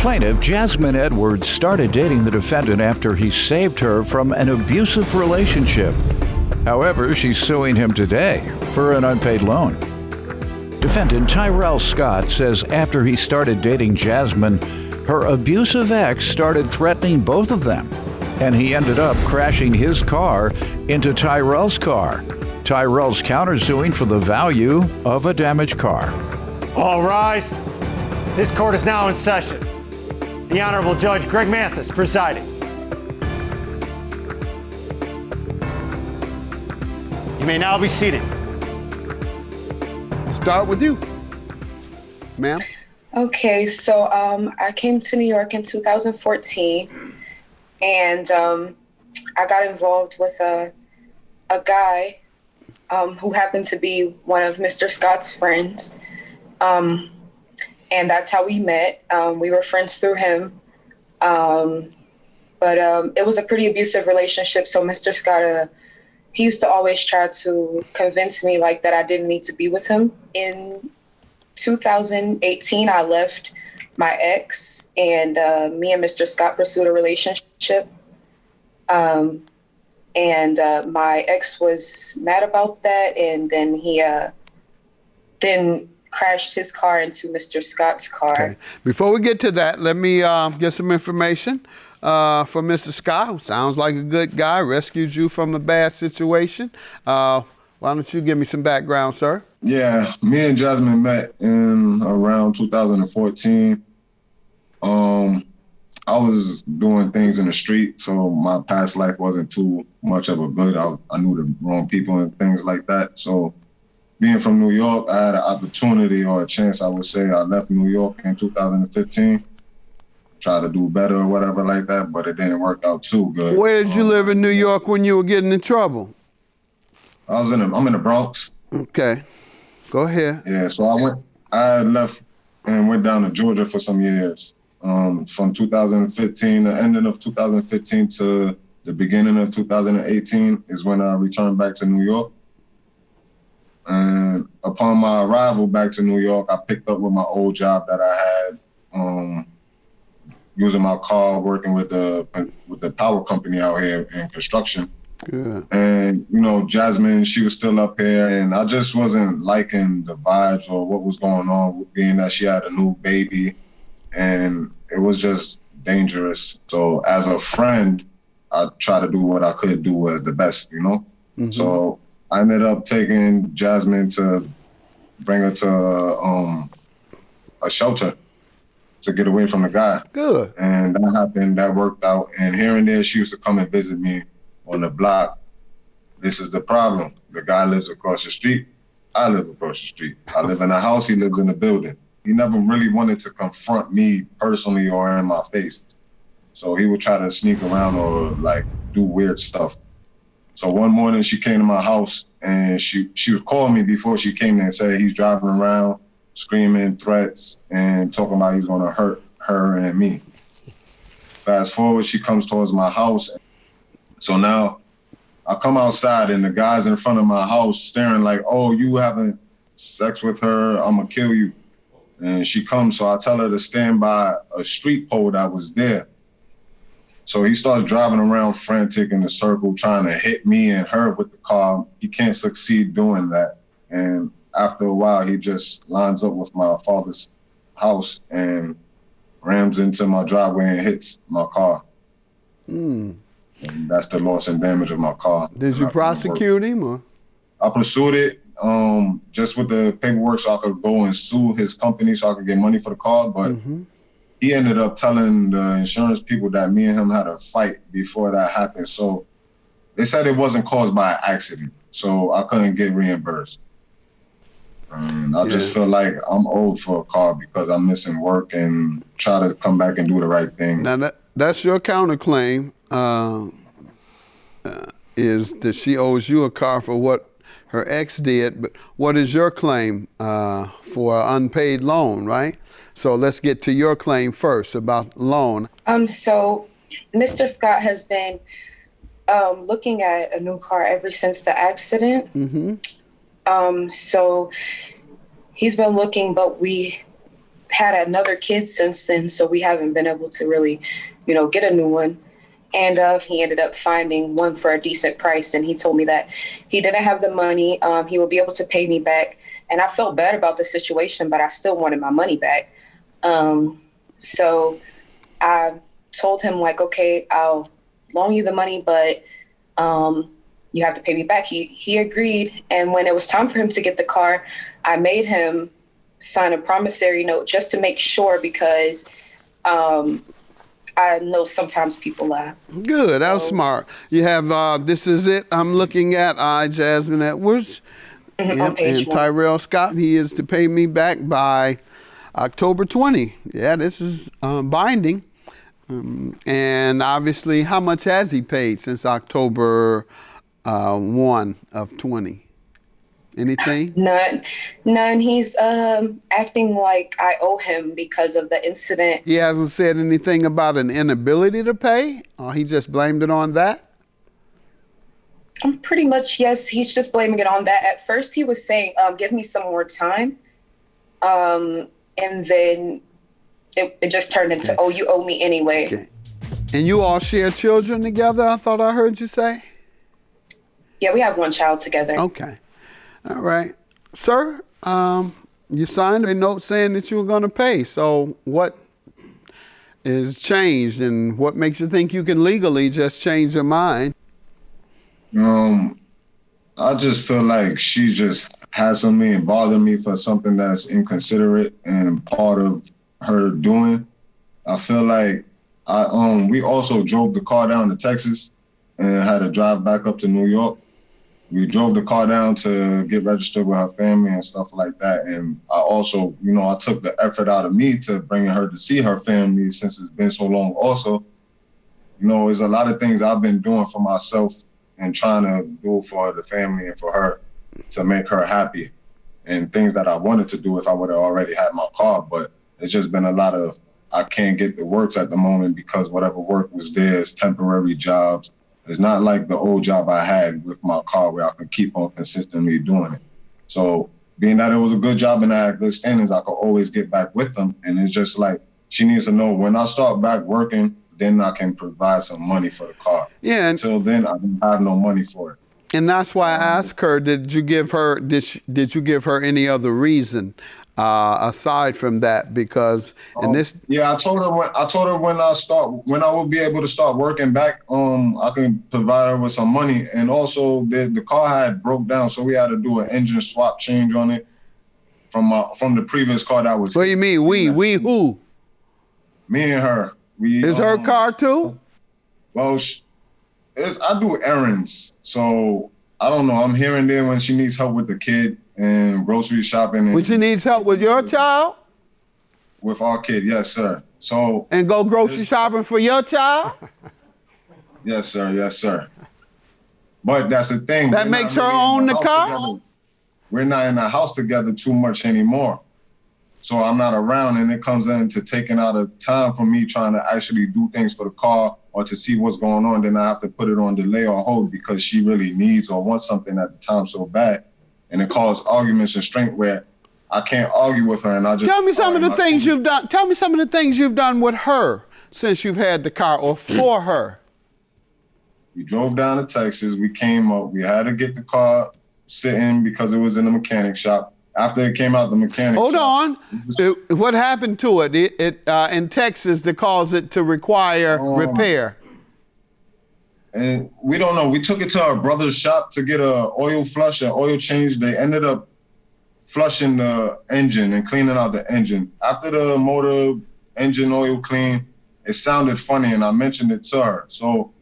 Plaintiff Jasmine Edwards started dating the defendant after he saved her from an abusive relationship. However, she's suing him today for an unpaid loan. Defendant Tyrell Scott says after he started dating Jasmine, her abusive ex started threatening both of them, and he ended up crashing his car into Tyrell's car. Tyrell's countersuing for the value of a damaged car. All rise. This court is now in session. The Honorable Judge Greg Mathis presiding. You may now be seated. Start with you, ma'am. Okay, so I came to New York in 2014, and I got involved with a guy who happened to be one of Mr. Scott's friends. And that's how we met. We were friends through him. But it was a pretty abusive relationship. So Mr. Scott, he used to always try to convince me like that I didn't need to be with him. In 2018, I left my ex, and me and Mr. Scott pursued a relationship. And my ex was mad about that. And then he crashed his car into Mr. Scott's car. Okay. Before we get to that, let me get some information from Mr. Scott, who sounds like a good guy, rescued you from a bad situation. Why don't you give me some background, sir? Yeah, me and Jasmine met in around 2014. I was doing things in the street, so my past life wasn't too much of a good. I knew the wrong people and things like that. So being from New York, I had an opportunity or a chance, I would say. I left New York in 2015, tried to do better or whatever like that, but it didn't work out too good. Where did you live in New York when you were getting in trouble? I'm in the Bronx. Okay, go ahead. Yeah, so I left and went down to Georgia for some years. From 2015, the ending of 2015 to the beginning of 2018 is when I returned back to New York. And upon my arrival back to New York, I picked up with my old job that I had, using my car, working with the power company out here in construction. Yeah. And, you know, Jasmine, she was still up here, and I just wasn't liking the vibes or what was going on, being that she had a new baby, and it was just dangerous. So as a friend, I tried to do what I could do as the best, you know? Mm-hmm. So I ended up taking Jasmine to bring her to a shelter to get away from the guy. Good. And that happened, that worked out. And here and there, she used to come and visit me on the block. This is the problem. The guy lives across the street. I live across the street. I live in a house, he lives in a building. He never really wanted to confront me personally or in my face. So he would try to sneak around or like do weird stuff. So one morning she came to my house and she was calling me before she came there and said he's driving around screaming threats and talking about he's gonna hurt her and me. Fast forward, she comes towards my house. So now I come outside and the guy's in front of my house staring like, oh, you having sex with her, I'm gonna kill you. And she comes, so I tell her to stand by a street pole that was there. So he starts driving around frantic in a circle, trying to hit me and her with the car. He can't succeed doing that. And after a while, he just lines up with my father's house and rams into my driveway and hits my car. And that's the loss and damage of my car. Did you prosecute him? Or? I pursued it just with the paperwork so I could go and sue his company so I could get money for the car. But he ended up telling the insurance people that me and him had a fight before that happened. So they said it wasn't caused by an accident, so I couldn't get reimbursed. I just feel like I'm owed for a car because I'm missing work and try to come back and do the right thing. Now that's your counterclaim, is that she owes you a car for what her ex did, but what is your claim for an unpaid loan, right? So let's get to your claim first about loan. So Mr. Scott has been looking at a new car ever since the accident. So he's been looking, but we had another kid since then, so we haven't been able to really, get a new one. And he ended up finding one for a decent price, and he told me that he didn't have the money. He would be able to pay me back, and I felt bad about the situation, but I still wanted my money back. So I told him, like, okay, I'll loan you the money, but you have to pay me back. He agreed, and when it was time for him to get the car, I made him sign a promissory note just to make sure, because I know sometimes people lie. Good, that was smart. You have, this is it, I'm looking at Jasmine Edwards On page and 1. Tyrell Scott. He is to pay me back by October 20. Yeah, this is binding. And obviously, how much has he paid since October 1 of 20? Anything? None. He's acting like I owe him because of the incident. He hasn't said anything about an inability to pay? Or he just blamed it on that? Pretty much, yes. He's just blaming it on that. At first, he was saying, give me some more time. And then it just turned into, oh, you owe me anyway. Okay. And you all share children together, I thought I heard you say? Yeah, we have one child together. Okay. All right. Sir, you signed a note saying that you were going to pay. So what is changed, and what makes you think you can legally just change your mind? I just feel like she just hassling me and bothering me for something that's inconsiderate and part of her doing. I feel like we also drove the car down to Texas and had to drive back up to New York. We drove the car down to get registered with her family and stuff like that. And I also, I took the effort out of me to bringing her to see her family since it's been so long also. There's a lot of things I've been doing for myself and trying to do for the family and for her to make her happy, and things that I wanted to do if I would have already had my car. But it's just been a lot of, I can't get the works at the moment because whatever work was there is temporary jobs. It's not like the old job I had with my car where I could keep on consistently doing it. So being that it was a good job and I had good standings, I could always get back with them. And it's just like, she needs to know when I start back working, then I can provide some money for the car. Yeah. Until then, I don't have no money for it. And that's why I asked her, did you give her any other reason aside from that? Because in this, I told her when I will be able to start working back, I can provide her with some money. And also the car had broke down, so we had to do an engine swap change on it from the previous car that was. What do you mean we who? Me and her. Is her car too? Well, I do errands, so I don't know. I'm here and there when she needs help with the kid and grocery shopping. When she needs help with your child? With our kid, yes, sir. So. And go grocery shopping for your child? Yes, sir. Yes, sir. But that's the thing. That makes her own the car? Together. We're not in the house together too much anymore. So I'm not around, and it comes into taking out of time for me trying to actually do things for the car or to see what's going on. Then I have to put it on delay or hold because she really needs or wants something at the time so bad. And it causes arguments and strength where I can't argue with her, and I just tell me some of the things you've done. Tell me some of the things you've done with her since you've had the car, or for her. We drove down to Texas. We came up. We had to get the car sitting because it was in the mechanic shop. After it came out the mechanic Hold shop. on. What happened to it? In Texas that caused it to require repair? And we don't know. We took it to our brother's shop to get a oil flush, an oil change. They ended up flushing the engine and cleaning out the engine. After the motor engine oil clean, it sounded funny, and I mentioned it to her. So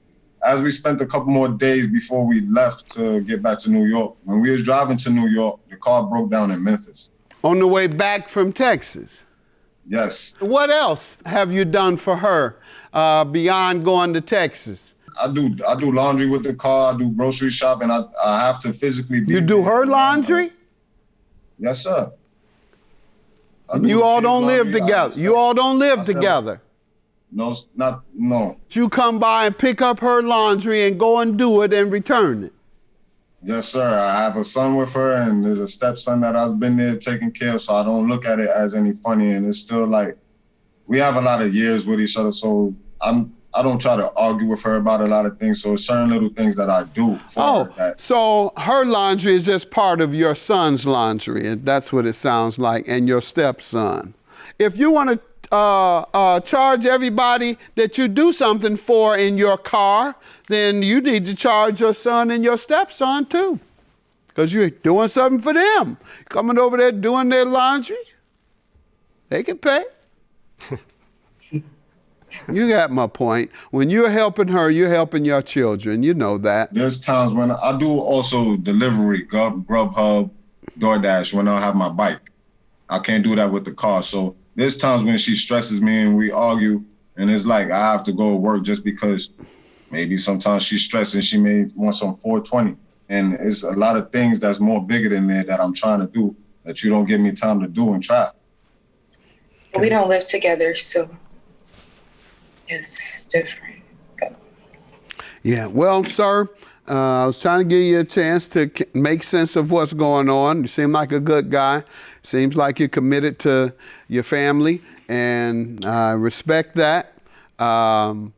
as we spent a couple more days before we left to get back to New York, when we was driving to New York, the car broke down in Memphis. On the way back from Texas? Yes. What else have you done for her beyond going to Texas? I do laundry with the car. I do grocery shopping. I have to physically be. You do her laundry? Yes, sir. You all don't live together. You all don't live together. No, no. You come by and pick up her laundry and go and do it and return it. Yes, sir. I have a son with her, and there's a stepson that I've been there taking care of, so I don't look at it as any funny. And it's still like, we have a lot of years with each other, so I don't try to argue with her about a lot of things. So certain little things that I do for her that. So her laundry is just part of your son's laundry. That's what it sounds like, and your stepson. If you want to charge everybody that you do something for in your car, then you need to charge your son and your stepson too, because you're doing something for them. Coming over there doing their laundry, they can pay. You got my point. When you're helping her, you're helping your children. You know that. There's times when I do also delivery, Grubhub, DoorDash, when I have my bike. I can't do that with the car. So there's times when she stresses me and we argue, and it's like I have to go to work just because maybe sometimes she's stressed and she may want some 420. And it's a lot of things that's more bigger than there that I'm trying to do that you don't give me time to do and try. We don't live together, so it's different. Yeah, well, sir, I was trying to give you a chance to make sense of what's going on. You seem like a good guy. Seems like you're committed to your family, and I respect that. On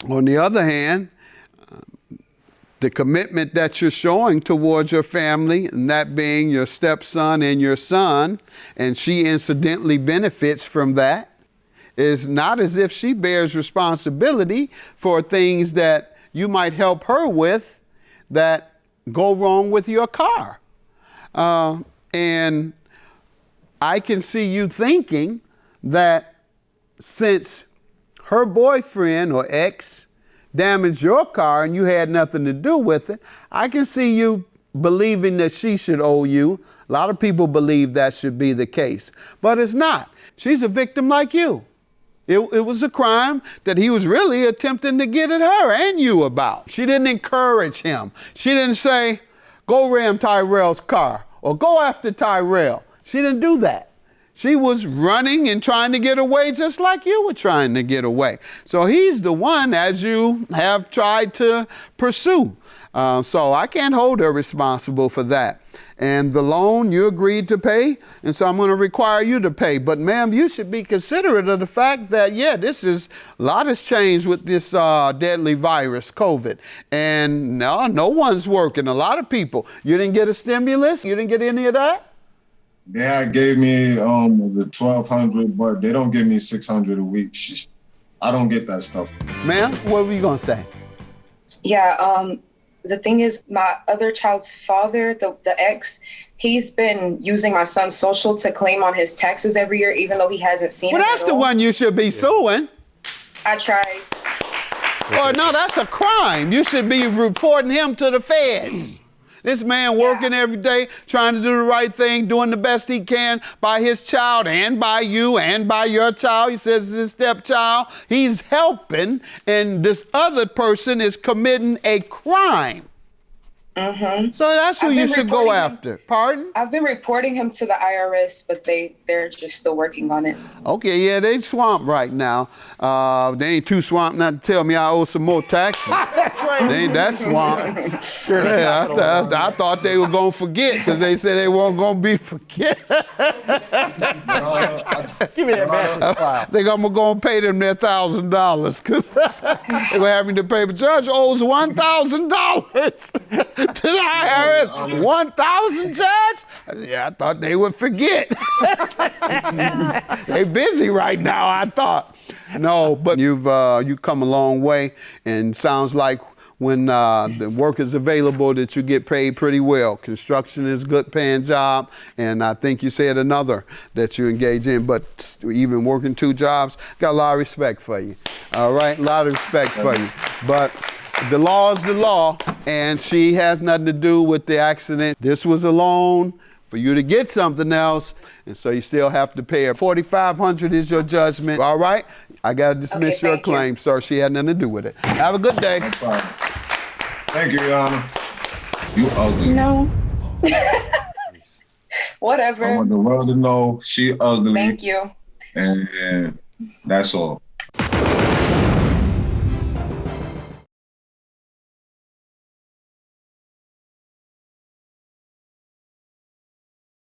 the other hand, the commitment that you're showing towards your family, and that being your stepson and your son, and she incidentally benefits from that, is not as if she bears responsibility for things that you might help her with that go wrong with your car. And I can see you thinking that since her boyfriend or ex damaged your car and you had nothing to do with it, I can see you believing that she should owe you. A lot of people believe that should be the case, but it's not. She's a victim like you. It was a crime that he was really attempting to get at her and you about. She didn't encourage him. She didn't say, go ram Tyrell's car or go after Tyrell. She didn't do that. She was running and trying to get away just like you were trying to get away. So he's the one, as you have tried to pursue. So I can't hold her responsible for that. And the loan you agreed to pay, and so I'm going to require you to pay. But ma'am, you should be considerate of the fact that, yeah, a lot has changed with this deadly virus, COVID. And no one's working. A lot of people. You didn't get a stimulus? You didn't get any of that? Yeah, gave me the $1,200, but they don't give me $600 a week. I don't get that stuff. Ma'am, what were you going to say? Yeah, the thing is, my other child's father, the ex, he's been using my son's social to claim on his taxes every year, even though he hasn't seen it. Well, that's the one you should be suing. I tried. Oh, no, that's a crime. You should be reporting him to the feds. This man working every day, trying to do the right thing, doing the best he can by his child and by you and by your child. He says it's his stepchild. He's helping, and this other person is committing a crime. Mm-hmm. So that's who you should go after. Pardon? I've been reporting him to the IRS, but they're just still working on it. Okay, yeah, they swamped right now. They ain't too swamped not to tell me I owe some more taxes. That's right. They ain't that swamped. Sure. Yeah, I thought they were going to forget because they said they weren't going to be forget. Give me that master's file. I think I'm going to pay them their $1,000 because they were having to pay. But Judge owes $1,000. To the IRS, 1,000, Judge? Yeah, I thought they would forget. They busy right now, I thought. No, but you've come a long way, and sounds like when the work is available that you get paid pretty well. Construction is a good paying job, and I think you said another that you engage in, but even working 2 jobs, got a lot of respect for you. All right, a lot of respect for you. But the law is the law, and she has nothing to do with the accident. This was a loan for you to get something else, and so you still have to pay her. $4,500 is your judgment. All right? I got to dismiss your claim, sir. She had nothing to do with it. Have a good day. No problem. Thank you, Your Honor. You ugly. No. Whatever. I want the world to know she ugly. Thank you. And that's all.